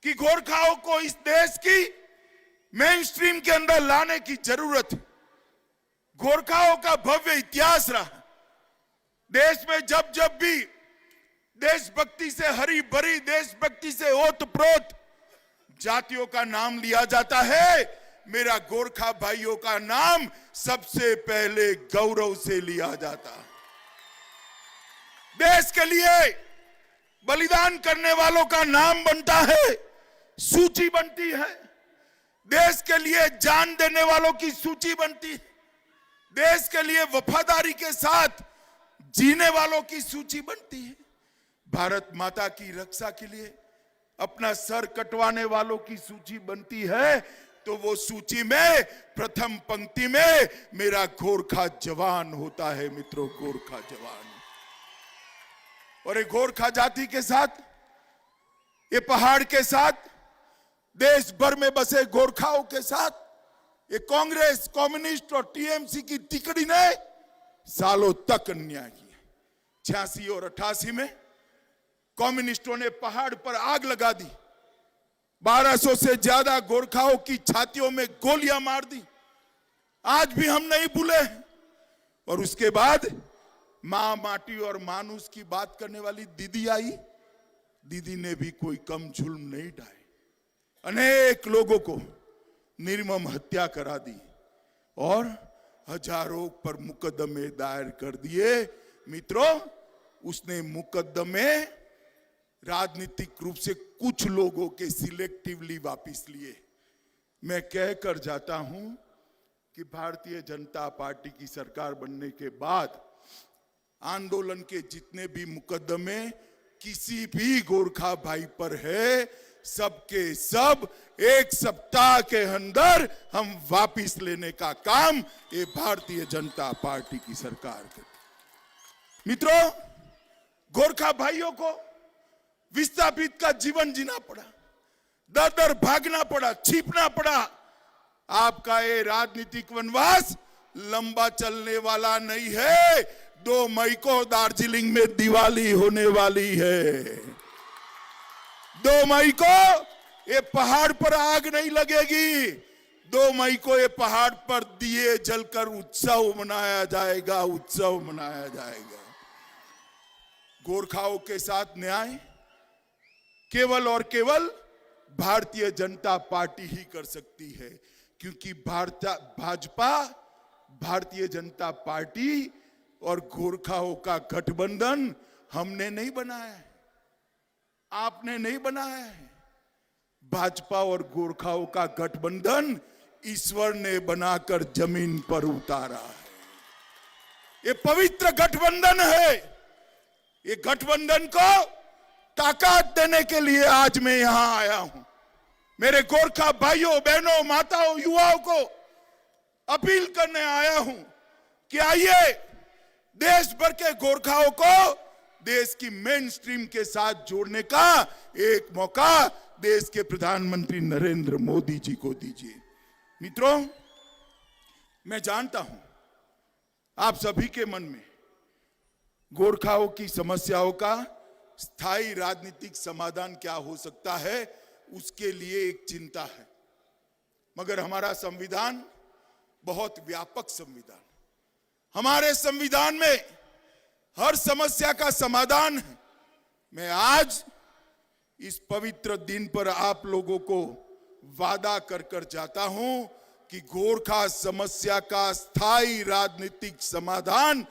कि गोरखाओं को इस देश की मेन स्ट्रीम के अंदर लाने की जरूरत है। गोरखाओं का भव्य इतिहास रहा। देश में जब जब भी देशभक्ति से हरी भरी, देशभक्ति से ओतप्रोत जातियों का नाम लिया जाता है, मेरा गोरखा भाइयों का नाम सबसे पहले गौरव से लिया जाता है। देश के लिए बलिदान करने वालों का नाम बनता है, सूची बनती है। देश के लिए जान देने वालों की सूची बनती है। देश के लिए वफादारी के साथ जीने वालों की सूची बनती है। भारत माता की रक्षा के लिए अपना सर कटवाने वालों की सूची बनती है। तो वो सूची में प्रथम पंक्ति में मेरा गोरखा जवान होता है मित्रों, गोरखा जवान। और ये गोरखा जाति के साथ, ये पहाड़ के साथ, देश भर में बसे गोरखाओं के साथ ये कांग्रेस, कम्युनिस्ट और टीएमसी की तिकड़ी ने सालों तक अन्याय किया। 86 और 88 में कम्युनिस्टों ने पहाड़ पर आग लगा दी। 1200 से ज्यादा गोरखाओं की छातियों में गोलियां मार दी। आज भी हम नहीं भूले। और उसके बाद मां माटी और मानुस की बात करने वाली दीदी आई। दीदी ने भी कोई कम जुल्म नहीं ढाए। अनेक लोगों को निर्मम हत्या करा दी और हजारों पर मुकदमे दायर कर दिए। मित्रों, उसने मुकदमे राजनीतिक रूप से कुछ लोगों के सिलेक्टिवली वापस लिए। मैं कहकर जाता हूं कि भारतीय जनता पार्टी की सरकार बनने के बाद आंदोलन के जितने भी मुकदमे किसी भी गोरखा भाई पर है, सबके सब एक सप्ताह के अंदर हम वापस लेने का काम ये भारतीय जनता पार्टी की सरकार करती। मित्रों, गोरखा भाइयों को विस्थापित का जीवन जीना पड़ा, दर दर भागना पड़ा, छिपना पड़ा। आपका ये राजनीतिक वनवास लंबा चलने वाला नहीं है। 2 मई को दार्जिलिंग में दिवाली होने वाली है। 2 मई को ये पहाड़ पर आग नहीं लगेगी। 2 मई को ये पहाड़ पर दिए जलकर उत्सव मनाया जाएगा, उत्सव मनाया जाएगा। गोरखाओं के साथ न्याय केवल और केवल भारतीय जनता पार्टी ही कर सकती है, क्योंकि भाजपा, भारतीय जनता पार्टी और गोरखाओं का गठबंधन हमने नहीं बनाया है, आपने नहीं बनाया है। भाजपा और गोरखाओं का गठबंधन ईश्वर ने बनाकर जमीन पर उतारा है। ये पवित्र गठबंधन है। ये गठबंधन को ताकत देने के लिए आज मैं यहां आया हूं। मेरे गोरखा भाइयों, बहनों, माताओं, युवाओं को अपील करने आया हूं कि आइए, देश भर के गोरखाओं को देश की मेन स्ट्रीम के साथ जोड़ने का एक मौका देश के प्रधानमंत्री नरेंद्र मोदी जी को दीजिए। मित्रों, मैं जानता हूं आप सभी के मन में गोरखाओं की समस्याओं का स्थायी राजनीतिक समाधान क्या हो सकता है, उसके लिए एक चिंता है। मगर हमारा संविधान बहुत व्यापक संविधान, हमारे संविधान में हर समस्या का समाधान है। मैं आज इस पवित्र दिन पर आप लोगों को वादा कर कर जाता हूं कि गोरखा समस्या का स्थायी राजनीतिक समाधान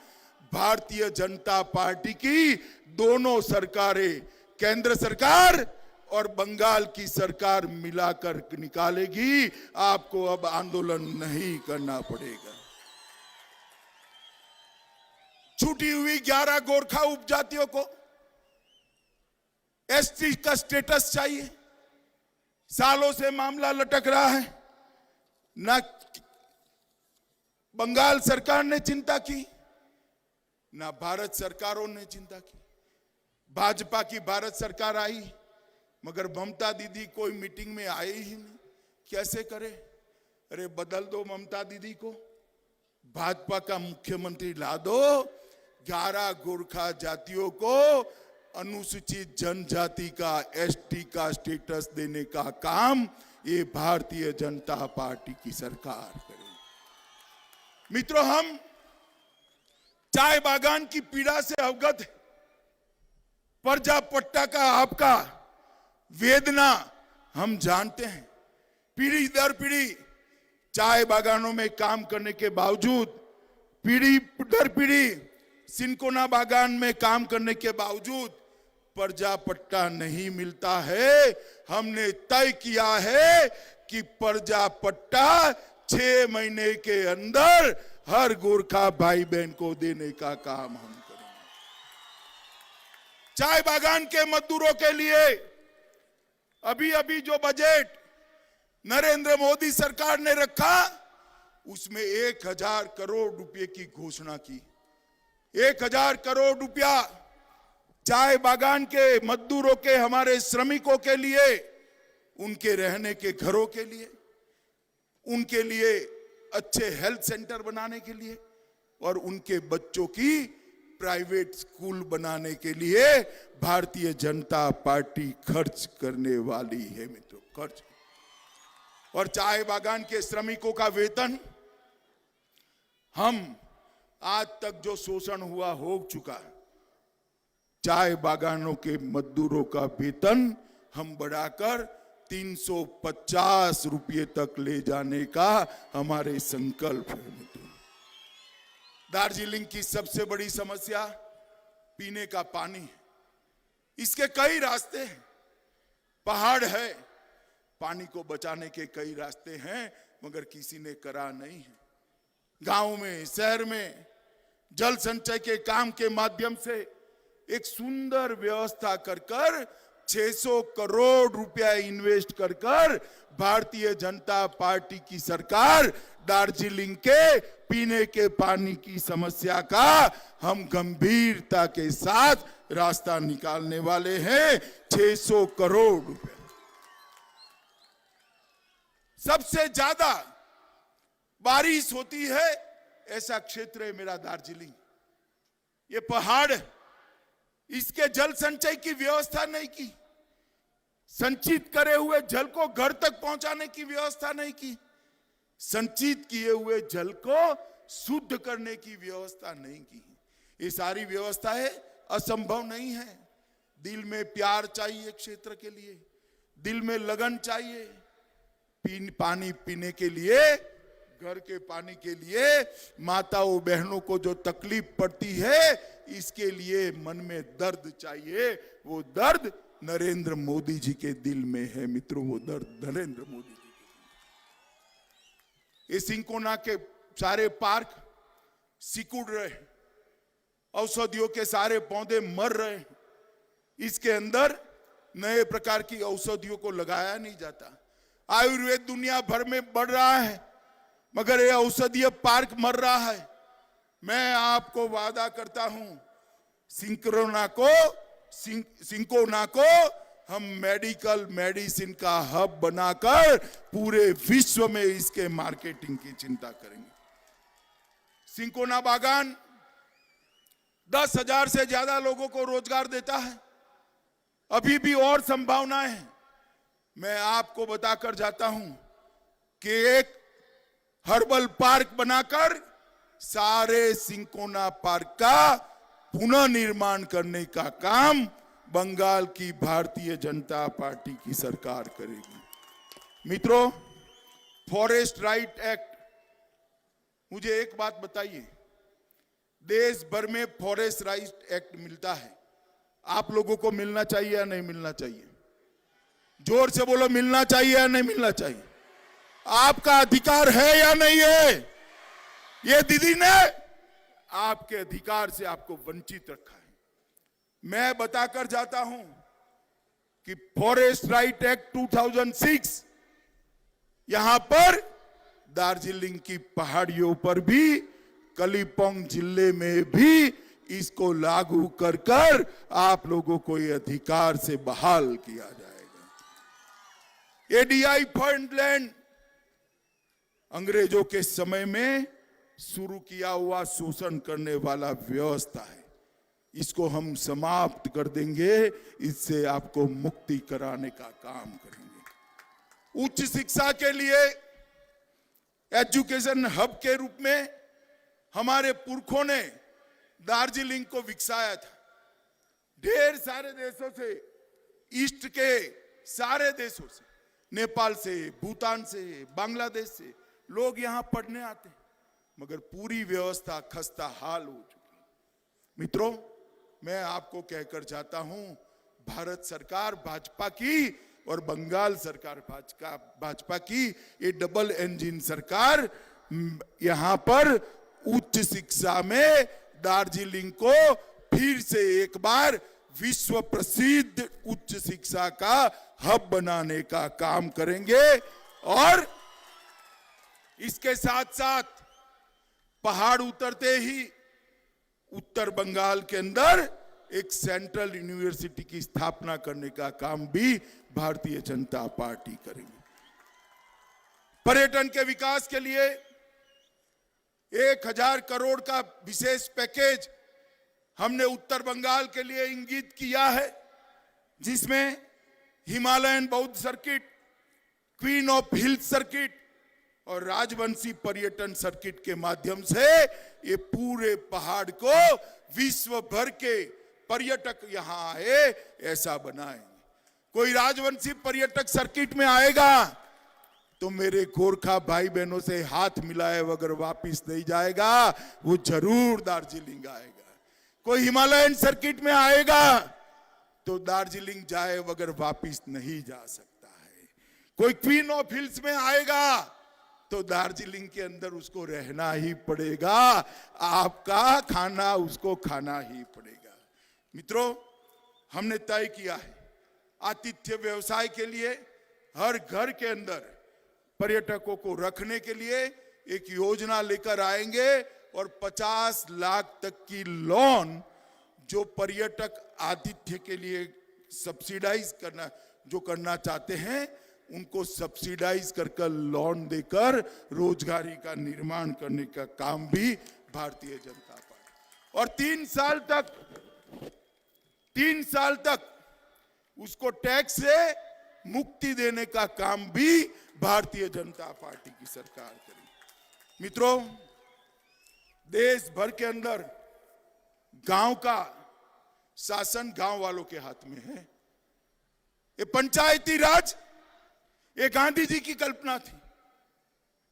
भारतीय जनता पार्टी की दोनों सरकारें, केंद्र सरकार और बंगाल की सरकार मिलाकर निकालेगी। आपको अब आंदोलन नहीं करना पड़ेगा। छूटी हुई 11 गोरखा उपजातियों को एसटी का स्टेटस चाहिए। सालों से मामला लटक रहा है। ना बंगाल सरकार ने चिंता की, ना भारत सरकारों ने चिंता की। भाजपा की भारत सरकार आई, मगर ममता दीदी कोई मीटिंग में आई ही नहीं। कैसे करे? अरे बदल दो ममता दीदी को, भाजपा का मुख्यमंत्री ला दो। 11 गोरखा जातियों को अनुसूचित जनजाति का, एसटी का स्टेटस देने का काम ये भारतीय जनता पार्टी की सरकार करेगी। मित्रों, हम चाय बागान की पीड़ा से अवगत है। पर्जा पट्टा का आपका वेदना हम जानते हैं। पीढ़ी दर पीढ़ी चाय बागानों में काम करने के बावजूद, पीढ़ी दर पीढ़ी सिंकोना बागान में काम करने के बावजूद पर्जा पट्टा नहीं मिलता है। हमने तय किया है कि पर्जा पट्टा 6 महीने के अंदर हर गोरखा भाई बहन को देने का काम हम करेंगे। चाय बागान के मजदूरों के लिए अभी अभी जो बजट नरेंद्र मोदी सरकार ने रखा, उसमें 1000 करोड़ रुपए की घोषणा की। 1000 करोड़ रुपया चाय बागान के मजदूरों के, हमारे श्रमिकों के लिए, उनके रहने के घरों के लिए, उनके लिए अच्छे हेल्थ सेंटर बनाने के लिए और उनके बच्चों की प्राइवेट स्कूल बनाने के लिए भारतीय जनता पार्टी खर्च करने वाली है। मित्रों, खर्च। और चाय बागान के श्रमिकों का वेतन, हम आज तक जो शोषण हुआ हो चुका, चाय बागानों के मजदूरों का वेतन हम बढ़ाकर 350 रुपये तक ले जाने का हमारे संकल्प है। मित्रों, दार्जिलिंग की सबसे बड़ी समस्या पीने का पानी है। इसके कई रास्ते हैं। पहाड़ है, पानी को बचाने के कई रास्ते हैं, मगर किसी ने करा नहीं है। गांव में, शहर में जल संचय के काम के माध्यम से एक सुंदर व्यवस्था कर 600 करोड़ रुपया इन्वेस्ट कर भारतीय जनता पार्टी की सरकार दार्जिलिंग के पीने के पानी की समस्या का हम गंभीरता के साथ रास्ता निकालने वाले हैं। 600 करोड़ रुपए। सबसे ज्यादा बारिश होती है ऐसा क्षेत्र है मेरा दार्जिलिंग। ये पहाड़, इसके जल संचय की व्यवस्था नहीं की, संचित करे हुए जल को घर तक पहुंचाने की व्यवस्था नहीं की, संचित किए हुए जल को शुद्ध करने की व्यवस्था नहीं की। ये सारी व्यवस्थाएं असंभव नहीं है। दिल में प्यार चाहिए क्षेत्र के लिए, दिल में लगन चाहिए। पानी पीने के लिए, घर के पानी के लिए माताओं बहनों को जो तकलीफ पड़ती है, इसके लिए मन में दर्द चाहिए। वो दर्द नरेंद्र मोदी जी के दिल में है। मित्रों, वो दर्द नरेंद्र मोदी जी के। ये सिंकोना के सारे पार्क सिकुड़ रहे, औषधियों के सारे पौधे मर रहे। इसके अंदर नए प्रकार की औषधियों को लगाया नहीं जाता। आयुर्वेद दुनिया भर में बढ़ रहा है, मगर ये औषधीय पार्क मर रहा है। मैं आपको वादा करता हूं, सिंकोना को हम मेडिकल मेडिसिन का हब बनाकर पूरे विश्व में इसके मार्केटिंग की चिंता करेंगे। सिंकोना बागान 10,000 से ज्यादा लोगों को रोजगार देता है। अभी भी और संभावनाएं हैं। मैं आपको बताकर जाता हूं कि एक हर्बल पार्क बनाकर सारे सिंकोना पार्क का पुनः निर्माण करने का काम बंगाल की भारतीय जनता पार्टी की सरकार करेगी। मित्रों, फॉरेस्ट राइट एक्ट, मुझे एक बात बताइए, देश भर में फॉरेस्ट राइट एक्ट मिलता है, आप लोगों को मिलना चाहिए या नहीं मिलना चाहिए? जोर से बोलो, मिलना चाहिए या नहीं मिलना चाहिए? आपका अधिकार है या नहीं है? ये दीदी ने आपके अधिकार से आपको वंचित रखा है। मैं बताकर जाता हूं कि फॉरेस्ट राइट एक्ट 2006 यहां पर दार्जिलिंग की पहाड़ियों पर भी, कलिम्पोंग जिले में भी इसको लागू कर आप लोगों को ये अधिकार से बहाल किया जाएगा। एडीआई फंडलैंड अंग्रेजों के समय में शुरू किया हुआ शोषण करने वाला व्यवस्था है। इसको हम समाप्त कर देंगे, इससे आपको मुक्ति कराने का काम करेंगे। उच्च शिक्षा के लिए एजुकेशन हब के रूप में हमारे पुरखों ने दार्जिलिंग को विकसाया था। ढेर सारे देशों से, ईस्ट के सारे देशों से, नेपाल से, भूटान से, बांग्लादेश से लोग यहां पढ़ने आते हैं, मगर पूरी व्यवस्था खस्ता हाल हो चुकी है। मित्रों, मैं आपको कहकर जाता हूं, भारत सरकार भाजपा की और बंगाल सरकार भाजपा की ये डबल इंजन सरकार यहां पर उच्च शिक्षा में दार्जिलिंग को फिर से एक बार विश्व प्रसिद्ध उच्च शिक्षा का हब बनाने का काम करेंगे। और इसके साथ साथ पहाड़ उतरते ही उत्तर बंगाल के अंदर एक सेंट्रल यूनिवर्सिटी की स्थापना करने का काम भी भारतीय जनता पार्टी करेगी। पर्यटन के विकास के लिए 1000 करोड़ का विशेष पैकेज हमने उत्तर बंगाल के लिए इंगित किया है, जिसमें हिमालयन बौद्ध circuit, queen of hill circuit और राजवंशी पर्यटन सर्किट के माध्यम से ये पूरे पहाड़ को विश्व भर के पर्यटक यहां आए ऐसा बनाएंगे। कोई राजवंशी पर्यटक सर्किट में आएगा तो मेरे गोरखा भाई बहनों से हाथ मिलाए बगैर वापिस नहीं जाएगा, वो जरूर दार्जिलिंग आएगा। कोई हिमालयन सर्किट में आएगा तो दार्जिलिंग जाए बगैर वापिस नहीं जा सकता है। कोई क्वीन ऑफ हिल्स में आएगा तो दार्जिलिंग के अंदर उसको रहना ही पड़ेगा, आपका खाना उसको खाना ही पड़ेगा। मित्रों, हमने तय किया है आतिथ्य व्यवसाय के लिए हर घर के अंदर पर्यटकों को रखने के लिए एक योजना लेकर आएंगे और 50 लाख तक की लोन जो पर्यटक आतिथ्य के लिए सब्सिडाइज करना चाहते हैं उनको सब्सिडाइज कर लोन देकर रोजगारी का निर्माण करने का काम भी भारतीय जनता पार्टी, और 3 साल तक उसको टैक्स से मुक्ति देने का काम भी भारतीय जनता पार्टी की सरकार करेगी। मित्रों, देश भर के अंदर गांव का शासन गांव वालों के हाथ में है। ये पंचायती राज ये गांधी जी की कल्पना थी।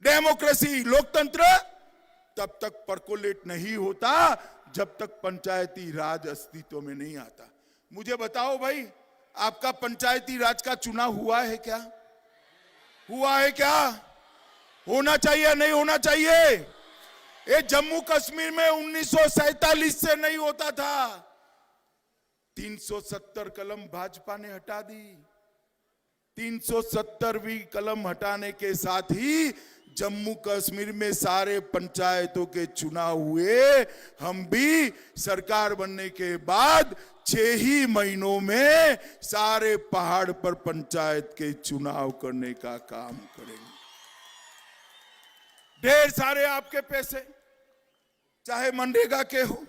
डेमोक्रेसी, लोकतंत्र तब तक परकोलेट नहीं होता जब तक पंचायती राज अस्तित्व में नहीं आता। मुझे बताओ भाई, आपका पंचायती राज का चुनाव हुआ है क्या? हुआ है क्या? होना चाहिए नहीं होना चाहिए? ये जम्मू कश्मीर में 1947 से नहीं होता था। 370 कलम भाजपा ने हटा दी। 370वीं कलम हटाने के साथ ही जम्मू कश्मीर में सारे पंचायतों के चुनाव हुए। हम भी सरकार बनने के बाद 6 ही महीनों में सारे पहाड़ पर पंचायत के चुनाव करने का काम करेंगे। ढेर सारे आपके पैसे, चाहे मनरेगा के हो,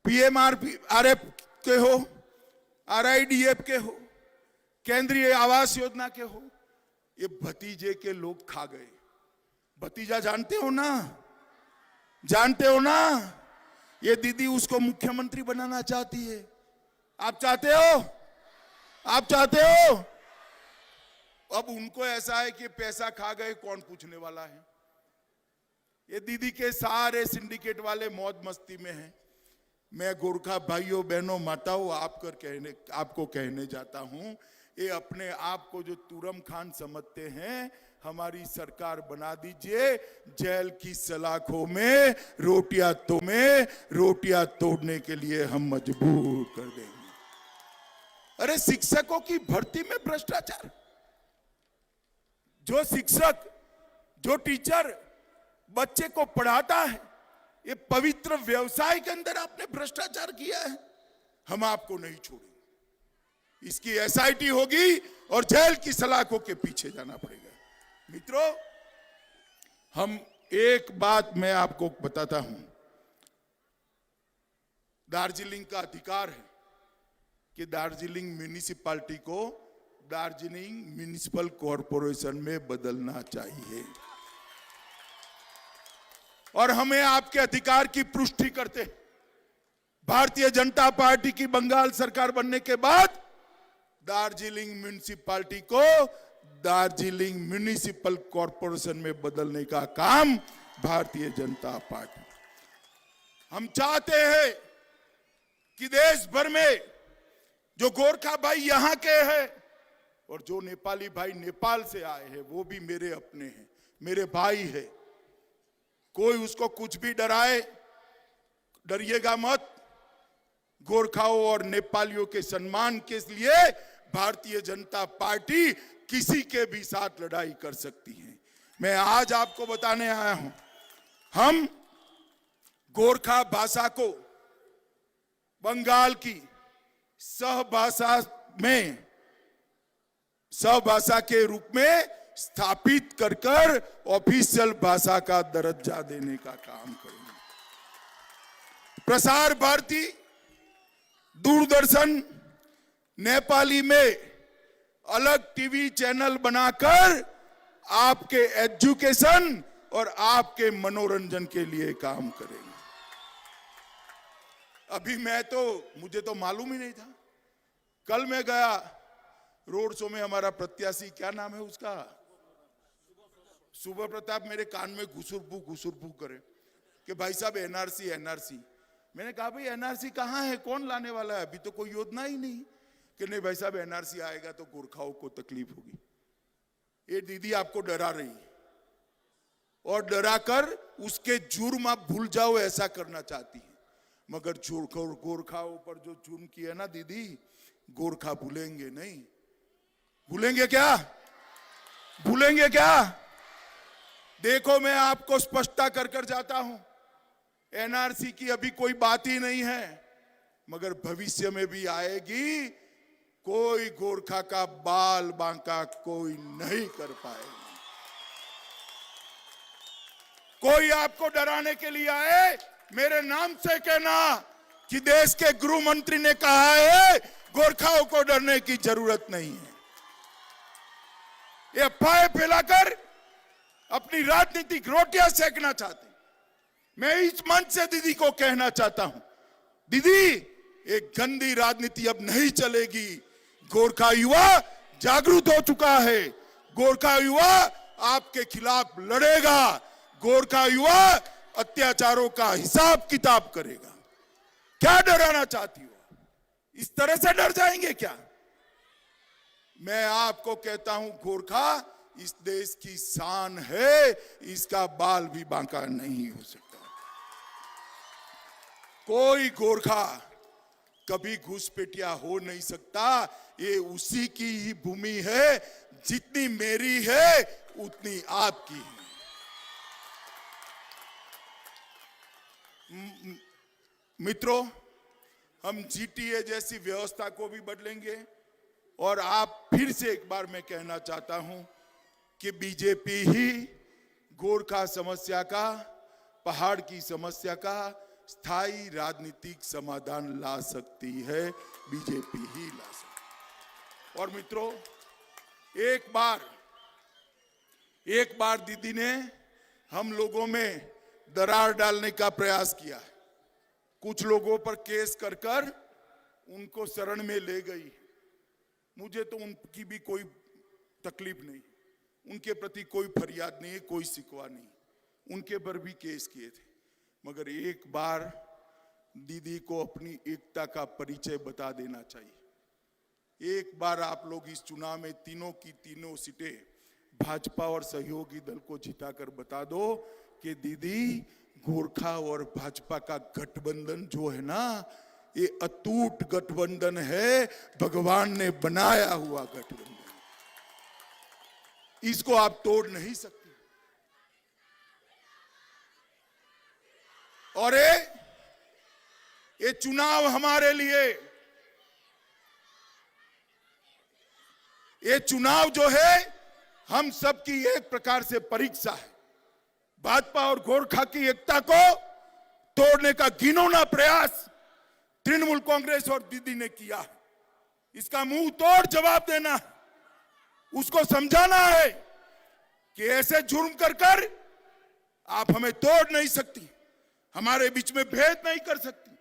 PMRF के हो, RIDF के हो, केंद्रीय आवास योजना के हो, ये भतीजे के लोग खा गए। भतीजा जानते हो ना? जानते हो ना? ये दीदी उसको मुख्यमंत्री बनाना चाहती है। आप चाहते हो? आप चाहते हो? अब उनको ऐसा है कि पैसा खा गए, कौन पूछने वाला है? ये दीदी के सारे सिंडिकेट वाले मौज मस्ती में हैं। मैं गोरखा भाइयों बहनों माताओं आपको कहने जाता हूं, ये अपने आप को जो तुरम खान समझते हैं, हमारी सरकार बना दीजिए। जेल की सलाखों में रोटियां तोड़ने के लिए हम मजबूर कर देंगे। अरे शिक्षकों की भर्ती में भ्रष्टाचार, जो शिक्षक, जो टीचर बच्चे को पढ़ाता है, ये पवित्र व्यवसाय के अंदर आपने भ्रष्टाचार किया है, हम आपको नहीं छोड़ेंगे। इसकी SIT होगी और जेल की सलाखों के पीछे जाना पड़ेगा। मित्रों, हम एक बात मैं आपको बताता हूं, दार्जिलिंग का अधिकार है कि दार्जिलिंग म्यूनिसिपैलिटी को दार्जिलिंग म्युनिसिपल कॉरपोरेशन में बदलना चाहिए। और हमें आपके अधिकार की पुष्टि करते भारतीय जनता पार्टी की बंगाल सरकार बनने के बाद दार्जिलिंग म्यूनिसिपैलिटी को दार्जिलिंग म्युनिसिपल कॉरपोरेशन में बदलने का काम भारतीय जनता पार्टी। हम चाहते हैं कि देश भर में जो गोरखा भाई यहां के हैं और जो नेपाली भाई नेपाल से आए हैं वो भी मेरे अपने हैं, मेरे भाई है। कोई उसको कुछ भी डराए, डरिएगा मत। गोरखाओं और नेपालियों के सम्मान के लिए भारतीय जनता पार्टी किसी के भी साथ लड़ाई कर सकती है। मैं आज आपको बताने आया हूं, हम गोरखा भाषा को बंगाल की सहभाषा के रूप में स्थापित कर ऑफिशियल भाषा का दर्जा देने का काम करेंगे। प्रसार भारती, दूरदर्शन नेपाली में अलग टीवी चैनल बनाकर आपके एजुकेशन और आपके मनोरंजन के लिए काम करेंगे। अभी मुझे तो मालूम ही नहीं था। कल मैं गया रोड शो में, हमारा प्रत्याशी, क्या नाम है उसका, सुबह प्रताप, मेरे कान में घुसुरपू करे कि भाई साहब एनआरसी। मैंने कहा भाई एनआरसी कहाँ है, कौन लाने वाला है? अभी तो कोई योजना ही नहीं। कि नहीं भाई साहब एनआरसी आएगा तो गोरखाओं को तकलीफ होगी। ये दीदी आपको डरा रही है और डराकर उसके जुर्म आप भूल जाओ ऐसा करना चाहती है। मगर गोरखाओं पर जो जुर्म किया ना दीदी, गोरखा भूलेंगे नहीं। भूलेंगे क्या? देखो मैं आपको स्पष्टता कर जाता हूं, एनआरसी की अभी कोई बात ही नहीं है, मगर भविष्य में भी आएगी। कोई गोरखा का बाल बांका कोई नहीं कर पाएगा। कोई आपको डराने के लिए आए, मेरे नाम से कहना कि देश के गृह मंत्री ने कहा है गोरखाओं को डरने की जरूरत नहीं है। ये अफवाहें फैलाकर अपनी राजनीतिक रोटियां सेकना चाहते। मैं इस मंच से दीदी को कहना चाहता हूं, दीदी एक गंदी राजनीति अब नहीं चलेगी। गोरखा युवा जागरूक हो चुका है। गोरखा युवा आपके खिलाफ लड़ेगा। गोरखा युवा अत्याचारों का हिसाब किताब करेगा। क्या डराना चाहती हो? इस तरह से डर जाएंगे क्या? मैं आपको कहता हूं, गोरखा इस देश की शान है, इसका बाल भी बांका नहीं हो सकता। कोई गोरखा कभी घुसपैठिया हो नहीं सकता। ये उसी की ही भूमि है, जितनी मेरी है उतनी आपकी है। मित्रों, हम जीटीए जैसी व्यवस्था को भी बदलेंगे। और आप फिर से एक बार मैं कहना चाहता हूं कि बीजेपी ही गोरखा समस्या का, पहाड़ की समस्या का स्थायी राजनीतिक समाधान ला सकती है। बीजेपी ही ला सकती। और मित्रों, एक बार दीदी ने हम लोगों में दरार डालने का प्रयास किया है। कुछ लोगों पर केस कर उनको शरण में ले गई। मुझे तो उनकी भी कोई तकलीफ नहीं, उनके प्रति कोई फरियाद नहीं है, कोई शिकवा नहीं। उनके पर भी केस किए थे। मगर एक बार दीदी को अपनी एकता का परिचय बता देना चाहिए। एक बार आप लोग इस चुनाव में तीनों की तीनों सीटें भाजपा और सहयोगी दल को जिताकर बता दो कि दीदी गोरखा और भाजपा का गठबंधन जो है ना, ये अटूट गठबंधन है, भगवान ने बनाया हुआ गठबंधन। इसको आप तोड़ नहीं सकते। और ये चुनाव हमारे लिए, ये चुनाव जो है हम सबकी एक प्रकार से परीक्षा है। भाजपा और गोरखा की एकता को तोड़ने का घिनौना प्रयास तृणमूल कांग्रेस और दीदी ने किया। इसका मुंह तोड़ जवाब देना, उसको समझाना है कि ऐसे जुर्म कर कर आप हमें तोड़ नहीं सकती, हमारे बीच में भेद नहीं कर सकती।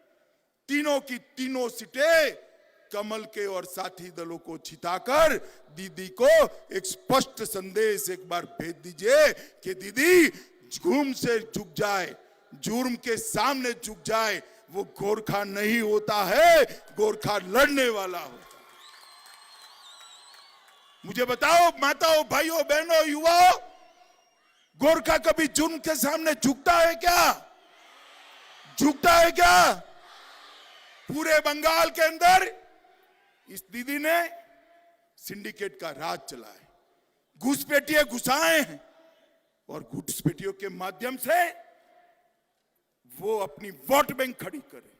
तीनों की तीनों सीटें कमल के और साथी दलों को छिताकर दीदी को एक स्पष्ट संदेश एक बार भेज दीजिए कि दीदी जुर्म से झुक जाए, जुर्म के सामने झुक जाए, वो गोरखा नहीं होता है, गोरखा लड़ने वाला होता है। मुझे बताओ माताओं, भाइयों, बहनों, युवाओं, गोरखा कभी जुर्म के सामने झुकता है क्या? झुकता है क्या? पूरे बंगाल के अंदर इस दीदी ने सिंडिकेट का राज चला है, घुसपैठिए घुसाए हैं और घुसपैठियों के माध्यम से वो अपनी वोट बैंक खड़ी करे।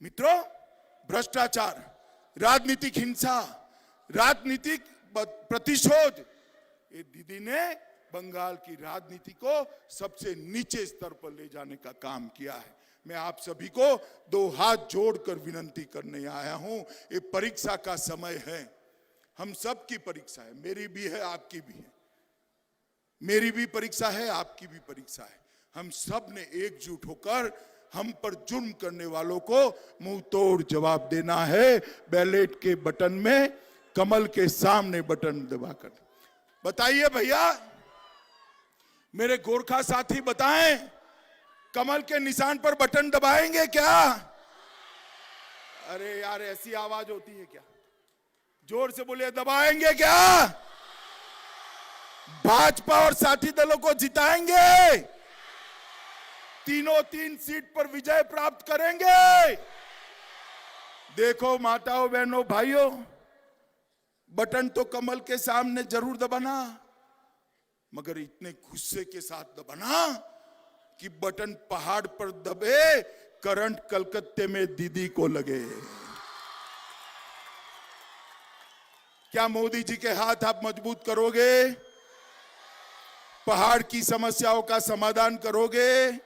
मित्रों, भ्रष्टाचार, राजनीतिक हिंसा, राजनीतिक प्रतिशोध, ये दीदी ने बंगाल की राजनीति को सबसे नीचे स्तर पर ले जाने का काम किया है। मैं आप सभी को दो हाथ जोड़कर विनती करने आया हूं, ये परीक्षा का समय है, हम सब की परीक्षा है, मेरी भी है, आपकी भी है, मेरी भी परीक्षा है, आपकी भी परीक्षा है। हम सब ने एकजुट होकर हम पर जुर्म करने वालों को मुंह तोड़ जवाब देना है। बैलेट के बटन में कमल के सामने बटन दबाकर बताइए भैया, मेरे गोरखा साथी बताएं, कमल के निशान पर बटन दबाएंगे क्या? अरे यार, ऐसी आवाज होती है क्या? जोर से बोलिए, दबाएंगे क्या? भाजपा और साथी दलों को जिताएंगे, तीनों तीन सीट पर विजय प्राप्त करेंगे। देखो माताओं, बहनों, भाइयों, बटन तो कमल के सामने जरूर दबाना, मगर इतने गुस्से के साथ दबाना कि बटन पहाड़ पर दबे, करंट कलकत्ते में दीदी को लगे। क्या मोदी जी के हाथ आप मजबूत करोगे? पहाड़ की समस्याओं का समाधान करोगे?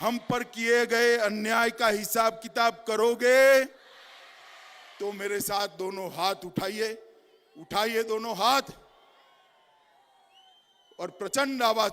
हम पर किए गए अन्याय का हिसाब किताब करोगे? तो मेरे साथ दोनों हाथ उठाइए, उठाइए दोनों हाथ और प्रचंड आवाज